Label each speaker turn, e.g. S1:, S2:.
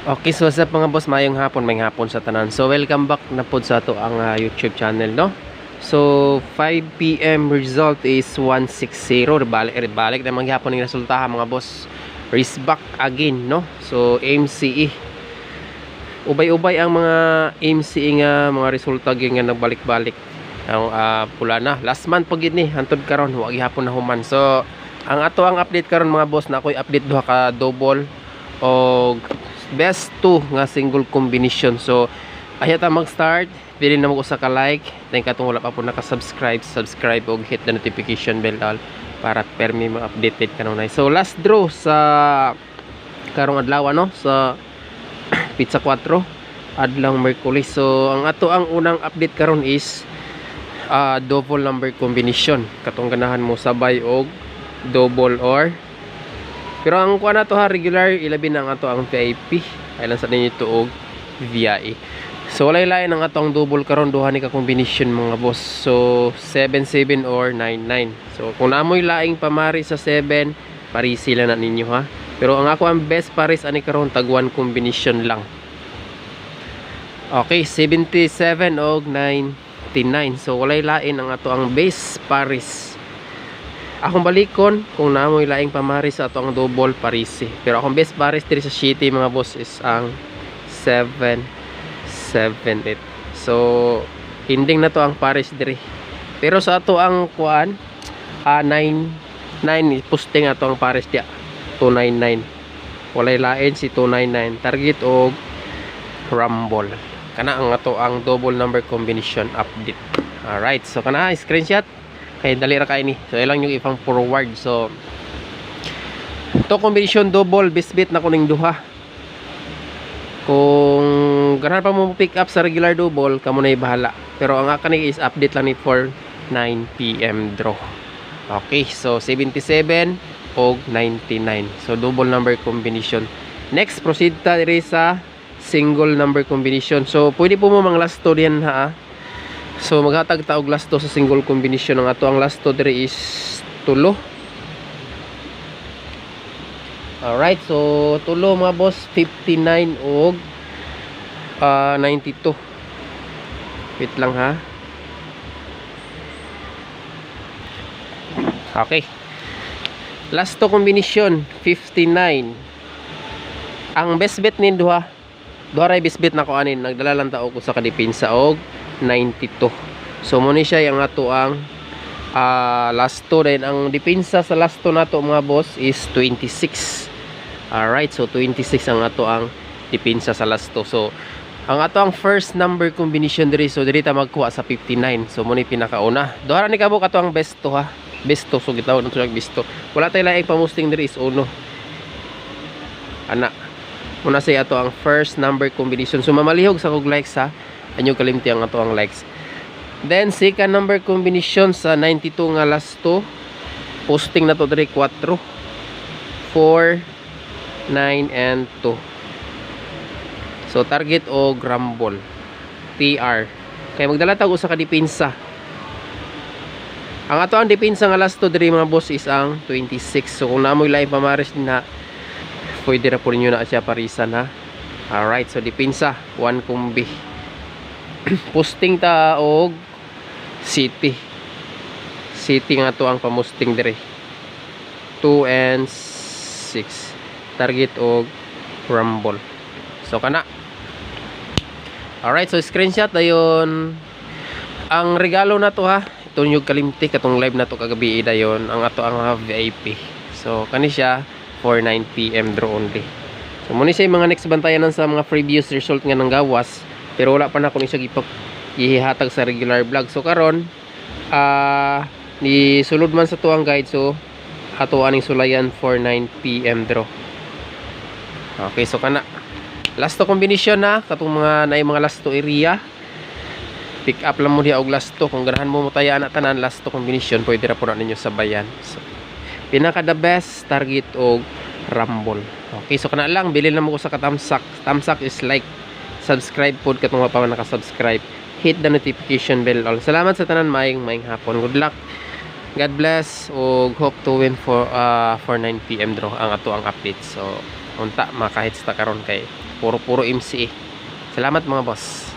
S1: Okay, so what's up mga boss, mayong hapon, may hapon sa tanan. So welcome back na po sa ato ang YouTube channel, no? So 5 PM result is 160. Balik na maghapon ng resulta mga boss. Race back again, no? So MCE. Ubay-ubay ang mga MCE nga mga resulta gyud nga nagbalik-balik. Ang pula na. Last month pag ni hantod karon wa gihapon na human. So ang ato ang update karon mga boss, na ako'y update duha ka double o best 2 nga single combination. So ayata mag-start, pili na mo ko sa ka-like, then katong wala pa po naka-subscribe, subscribe og hit the notification bell all para permi ma-updated kanunay. So last draw sa karong adlaw, no, sa Pizza 4 adlaw Merkulis. So ang ato ang unang update karon is double number combination. Katong ganahan mo sabay og double or, pero ang kuha na to ha, regular, ilabi na nga to ang VIP. Ay lang sa ninyo ito og VIE. So walay lain ang atong double karon, duha ni ka combination mga boss. So 7-7 or 9-9. So kung naamoy laing pamari sa 7, parisi lang na ninyo ha. Pero ang ako ang best paris ani karon tag 1 combination lang. Okay, 77 og 99. So walay lain ang ato ang base paris. Akong balikon kung naamoy laing pamaris sa ato ang double parisi. Pero akong best paris diri sa city mga boss is ang 7-7-8. So ending na to ang paris diri. Pero sa ato ang kuan 9-9 posting ato ang paris dia 299. Walay lain si 299. Target og rumble. Kana ang ato ang double number combination update. Alright, so kana screenshot. Okay, dali ra kay ni. So ilang yung ifang forward. So to combination double bisbit na kuning duha. Kung ganahan pa mo pick up sa regular double, kamo na bahala. Pero ang akani is update lang ni for 9 PM draw. Okay, so 77 og 99. So double number combination. Next, proceed ta diri sa single number combination. So pwede po mo mang last to diyan ha. So maghatag ta og last to sa single combination. Ang ato ang last to diri is tulo. Alright, so tulo mga boss, 59 og 92. Wait lang ha. Okay. Last to combination 59. Ang best bet nin duha. Duha ray best bet na ko anin. Nagdala lang ta og sa kadepensa og 92. So mo ni siya yung ato ang last to. Then ang depensa sa last to nato mga boss is 26. Alright, so 26 ang ato ang depensa sa last to. So ang ato ang first number combination diri, so diri ta magkuha sa 59. So mo ni pinakauna. Duha ra ni kabuk ato ang best to ha. Best to, so gitawag nato ang best to. Wala tay laing pamusting diri is uno. Ana. Muna say ato ang first number combination. So mamalihog sa kog likes ha. Anyo kalimti ang ato ang likes. Then second number combination sa 92 nga last to. Posting na to diri 4, 4, 9 and 2. So target o rumble TR. Kaya magdala tag usa ka depensa. Ang ato ang depensa nga last to diri mga boss is ang 26. So kung naamoy laing pamaris na, pwede ra po ninyo na siya parisan ha. Alright, so depensa 1 kumbi. Posting ta og city nga to ang pamusting dire 2 and 6. Target og rumble. So kana. Alright, so screenshot dayon ang regalo na to ha. Ito yung kalimti katong live na to kagabi dayon ang ato ang VIP. So kani siya for 9 PM draw only. So muna siya yung mga next bantayan sa mga previous result nga nang gawas. Pero wala pa na kung siya ihihatag sa regular vlog. So karon ni sulod man sa tuang guide. So ato aning sulayan for 9 PM draw. Okay, so kana last to combination na katong mga naay mga last to area. Pick up lang mo diha og last to. Kung ganahan mo mutaya na tanan last to combination, pwede ra po na ninyo sabayan. So pinaka the best target og rumble. Okay, so kana lang bilin lang mo ko sa katamsak. Tamsak is like, subscribe pod katong pa naka-subscribe. Hit the notification bell all. Salamat sa tanan, maayong hapon. Good luck God bless ug hope to win for 9 PM draw ang ato ang update. So unta makahits ta karon kay puro MCA. Salamat mga boss.